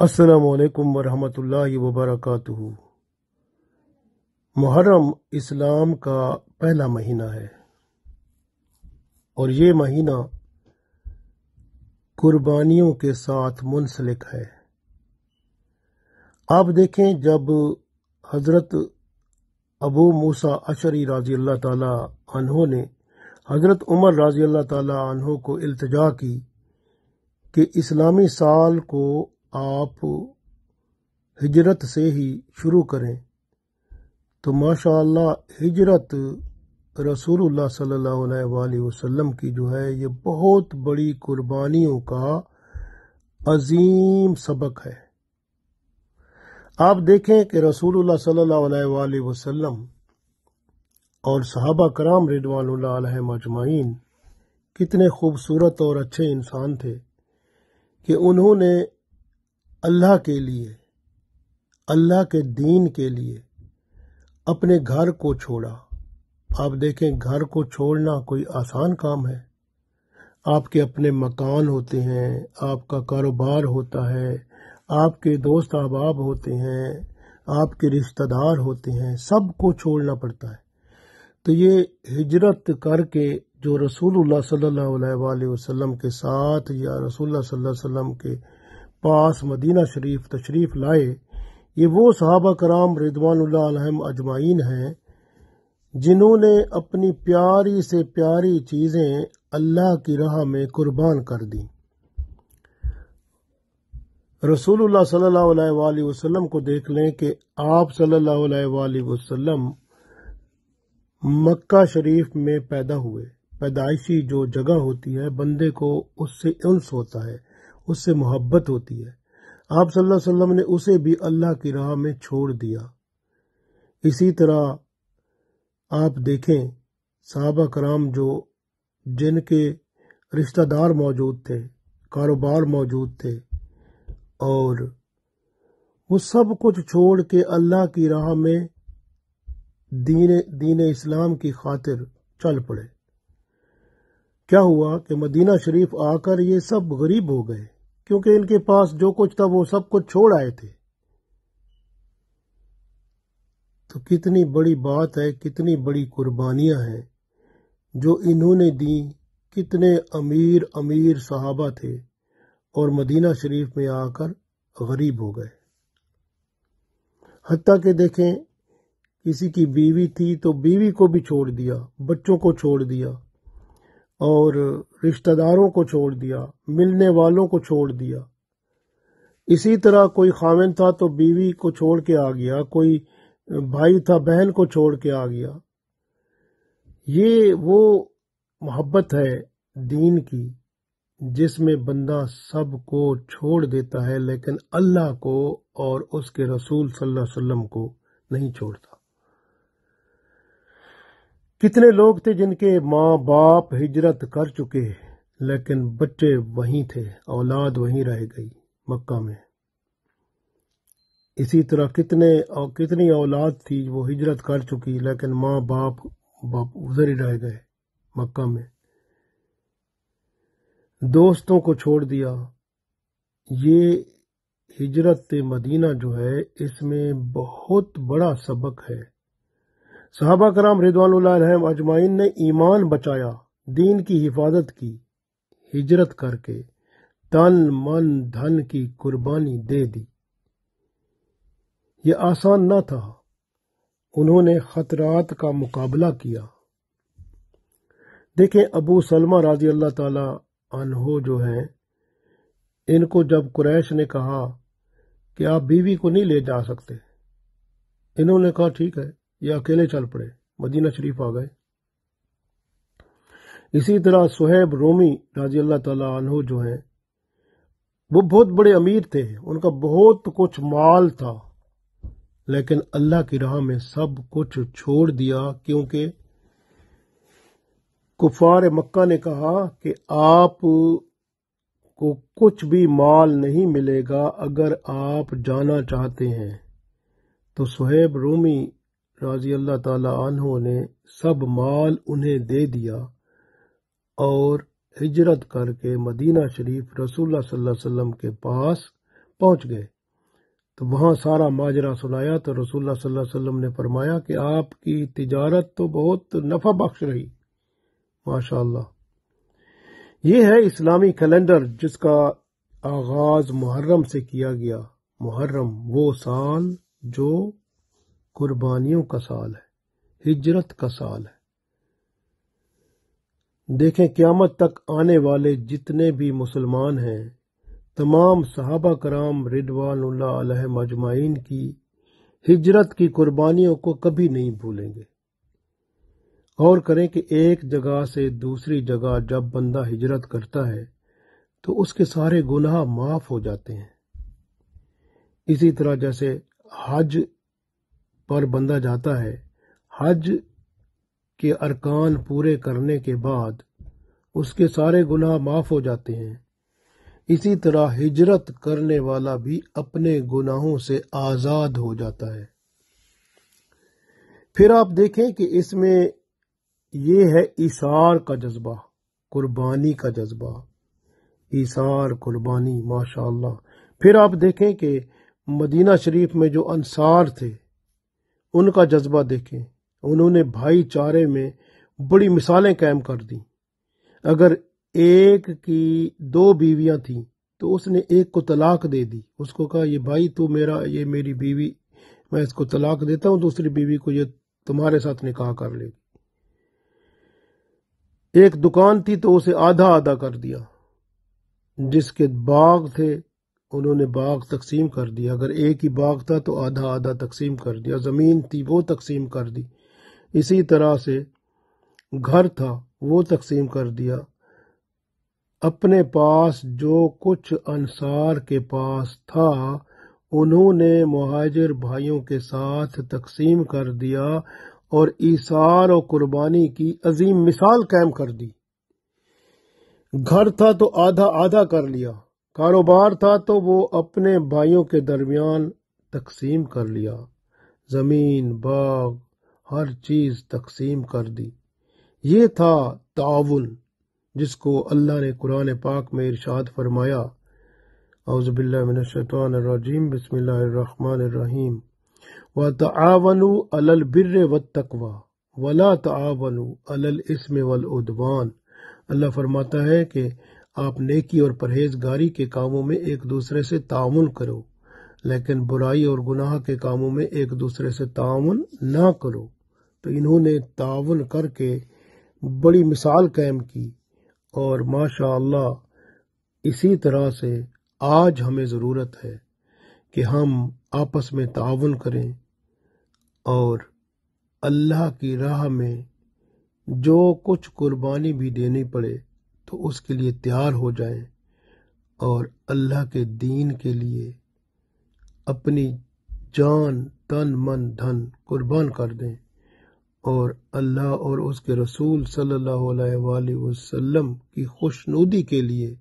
अस्सलामु अलैकुम वरहमतुल्लाहि वबरकातुहू। मुहर्रम इस्लाम का पहला महीना है और ये महीना कुर्बानियों के साथ मुंसलिक है। आप देखें, जब हज़रत अबू मूसा अशरी राज़ी अल्लाह ताला अन्हो ने हज़रत उमर राज़ी अल्लाह ताला अन्हो को इल्तिजा की कि इस्लामी साल को आप हिजरत से ही शुरू करें, तो माशाअल्लाह हिजरत रसूलुल्लाह सल्लल्लाहु अलैहि वसल्लम की जो है ये बहुत बड़ी कुर्बानियों का अजीम सबक है। आप देखें कि रसूलुल्लाह सल्लल्लाहु अलैहि वसल्लम और सहाबा कराम रिदवानुल्लाह अलैहिम अजमाइन कितने खूबसूरत और अच्छे इंसान थे कि उन्होंने अल्लाह के लिए, अल्लाह के दीन के लिए अपने घर को छोड़ा। आप देखें, घर को छोड़ना कोई आसान काम है। आपके अपने मकान होते हैं, आपका कारोबार होता है, आपके दोस्त अहबाब होते हैं, आपके रिश्तेदार होते हैं, सब को छोड़ना पड़ता है। तो ये हिजरत करके जो रसूलुल्लाह सल्लल्लाहु अलैहि वसल्लम के साथ या रसूलुल्लाह सल्लल्लाहु अलैहि वसल्लम के पास मदीना शरीफ तशरीफ लाए, ये वो सहाबा कराम रिदवानुल्लाह अलैहिम अजमाइन हैं जिन्होंने अपनी प्यारी से प्यारी चीज़ें अल्लाह की राह में कुर्बान कर दी। रसूलुल्लाह सल्लल्लाहु अलैहि वसल्लम को देख लें कि आप सल्लल्लाहु अलैहि वसल्लम मक्का शरीफ में पैदा हुए। पैदाइशी जो जगह होती है, बंदे को उससे उन्स होता है, उससे मोहब्बत होती है। आप सल्लल्लाहु अलैहि वसल्लम ने उसे भी अल्लाह की राह में छोड़ दिया। इसी तरह आप देखें, सहाबा कराम जो जिनके रिश्तेदार मौजूद थे, कारोबार मौजूद थे, और वो सब कुछ छोड़ के अल्लाह की राह में दीन इस्लाम की खातिर चल पड़े। क्या हुआ कि मदीना शरीफ आकर ये सब गरीब हो गए, क्योंकि इनके पास जो कुछ था वो सब कुछ छोड़ आए थे। तो कितनी बड़ी बात है, कितनी बड़ी कुर्बानियां हैं जो इन्होंने दी। कितने अमीर अमीर सहाबा थे और मदीना शरीफ में आकर गरीब हो गए। हत्ता कि देखें, किसी की बीवी थी तो बीवी को भी छोड़ दिया, बच्चों को छोड़ दिया, और रिश्तेदारों को छोड़ दिया, मिलने वालों को छोड़ दिया। इसी तरह कोई खाविन था तो बीवी को छोड़ के आ गया, कोई भाई था बहन को छोड़ के आ गया। ये वो मोहब्बत है दीन की जिसमें बंदा सब को छोड़ देता है, लेकिन अल्लाह को और उसके रसूल सल्लल्लाहु अलैहि वसल्लम को नहीं छोड़ता। कितने लोग थे जिनके माँ बाप हिजरत कर चुके, लेकिन बच्चे वहीं थे, औलाद वहीं रह गई मक्का में। इसी तरह कितनी औलाद थी वो हिजरत कर चुकी, लेकिन माँ बाप उधर ही रह गए मक्का में। दोस्तों को छोड़ दिया। ये हिजरत मदीना जो है, इसमें बहुत बड़ा सबक है। सहाबा कराम रिदवानुल्लाह अलैहिम अजमाइन ने ईमान बचाया, दीन की हिफाजत की, हिजरत करके तन मन धन की कुर्बानी दे दी। ये आसान न था, उन्होंने खतरात का मुकाबला किया। देखें, अबू सलमा राजी अल्लाह ताला अन्हो जो हैं, इनको जब कुरैश ने कहा कि आप बीवी को नहीं ले जा सकते, इन्होंने कहा ठीक है, ये अकेले चल पड़े, मदीना शरीफ आ गए। इसी तरह सुहैब रोमी राजी अल्लाह ताला अन्हो जो हैं, वो बहुत बड़े अमीर थे, उनका बहुत कुछ माल था, लेकिन अल्लाह की राह में सब कुछ छोड़ दिया, क्योंकि कुफार मक्का ने कहा कि आप को कुछ भी माल नहीं मिलेगा अगर आप जाना चाहते हैं। तो सुहैब रोमी राजी अल्लाह ताला अन्हो ने सब माल उन्हें दे दिया और हिजरत करके मदीना शरीफ रसूलुल्लाह सल्लल्लाहु अलैहि वसल्लम के पास پہنچ گئے تو وہاں سارا ماجرا سنایا تو رسول اللہ صلی اللہ علیہ وسلم نے فرمایا کہ آپ کی تجارت تو بہت نفع بخش رہی، ماشاء اللہ۔ یہ ہے اسلامی کیلنڈر جس کا آغاز محرم سے کیا گیا۔ محرم وہ سال جو قربانیوں کا سال ہے، ہجرت کا سال ہے۔ دیکھیں قیامت تک آنے والے جتنے بھی مسلمان ہیں، تمام صحابہ کرام رضوان اللہ علیہم اجمعین کی ہجرت کی قربانیوں کو کبھی نہیں بھولیں گے۔ غور کریں کہ ایک جگہ سے دوسری جگہ جب بندہ ہجرت کرتا ہے تو اس کے سارے گناہ معاف ہو جاتے ہیں۔ اسی طرح جیسے حج پر بندہ جاتا ہے، حج کے ارکان پورے کرنے کے بعد اس کے سارے گناہ معاف ہو جاتے ہیں، اسی طرح ہجرت کرنے والا بھی اپنے گناہوں سے آزاد ہو جاتا ہے۔ پھر آپ دیکھیں کہ اس میں یہ ہے ایثار کا جذبہ، قربانی کا جذبہ، ایثار قربانی، ماشاء اللہ۔ پھر آپ دیکھیں کہ مدینہ شریف میں جو انصار تھے ان کا جذبہ دیکھیں، انہوں نے بھائی چارے میں بڑی مثالیں قائم کر دیں۔ اگر ایک کی 2 بیویاں تھیں تو اس نے ایک کو طلاق دے دی، اس کو کہا یہ بھائی تو میرا، یہ میری بیوی، میں اس کو طلاق دیتا ہوں، دوسری بیوی کو یہ تمہارے ساتھ نکاح کر لے گی۔ ایک دکان تھی تو اسے آدھا آدھا کر دیا، جس کے باغ تھے انہوں نے باغ تقسیم کر دیا، اگر ایک ہی باغ تھا تو آدھا آدھا تقسیم کر دیا، زمین تھی وہ تقسیم کر دی، اسی طرح سے گھر تھا وہ تقسیم کر دیا۔ اپنے پاس جو کچھ انصار کے پاس تھا انہوں نے مہاجر بھائیوں کے ساتھ تقسیم کر دیا اور ایثار و قربانی کی عظیم مثال قائم کر دی۔ گھر تھا تو آدھا آدھا کر لیا، کاروبار تھا تو وہ اپنے بھائیوں کے درمیان تقسیم کر لیا، زمین باغ ہر چیز تقسیم کر دی۔ یہ تھا تعاون جس کو اللہ نے قرآن پاک میں ارشاد فرمایا، اعوذ باللہ من الشیطان الرجیم، بسم اللہ الرحمن الرحیم، وَتَعَاوَنُوا عَلَى الْبِرِّ وَالتَّقْوَى وَلَا تَعَاوَنُوا عَلَى الْإِثْمِ وَالْعُدْوَانِ۔ اللہ فرماتا ہے کہ آپ نیکی اور پرہیزگاری کے کاموں میں ایک دوسرے سے تعاون کرو، لیکن برائی اور گناہ کے کاموں میں ایک دوسرے سے تعاون نہ کرو۔ تو انہوں نے تعاون کر کے بڑی مثال قائم کی، اور ماشاء اللہ اسی طرح سے آج ہمیں ضرورت ہے کہ ہم آپس میں تعاون کریں اور اللہ کی راہ میں جو کچھ قربانی بھی دینی پڑے تو اس کے لیے تیار ہو جائیں اور اللہ کے دین کے لیے اپنی جان، تن، من، دھن قربان کر دیں، اور اللہ اور اس کے رسول صلی اللہ علیہ وآلہ وسلم کی خوشنودی کے لیے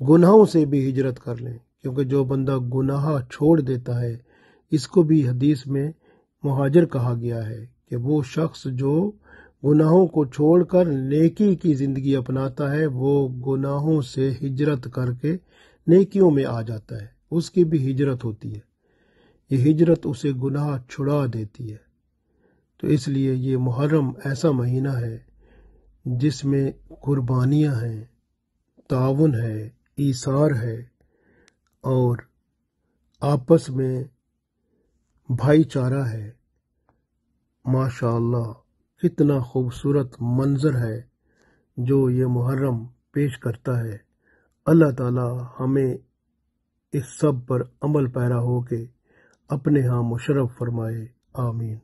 گناہوں سے بھی ہجرت کر لیں، کیونکہ جو بندہ گناہ چھوڑ دیتا ہے اس کو بھی حدیث میں مہاجر کہا گیا ہے کہ وہ شخص جو گناہوں کو چھوڑ کر نیکی کی زندگی اپناتا ہے وہ گناہوں سے ہجرت کر کے نیکیوں میں آ جاتا ہے، اس کی بھی ہجرت ہوتی ہے، یہ ہجرت اسے گناہ چھڑا دیتی ہے۔ تو اس لیے یہ محرم ایسا مہینہ ہے جس میں قربانیاں ہیں، تعاون ہے، ایثار ہے، اور آپس میں بھائی چارہ ہے۔ ماشاء اللہ کتنا خوبصورت منظر ہے جو یہ محرم پیش کرتا ہے۔ اللہ تعالی ہمیں اس سب پر عمل پیرا ہو کے اپنے ہاں مشرف فرمائے، آمین۔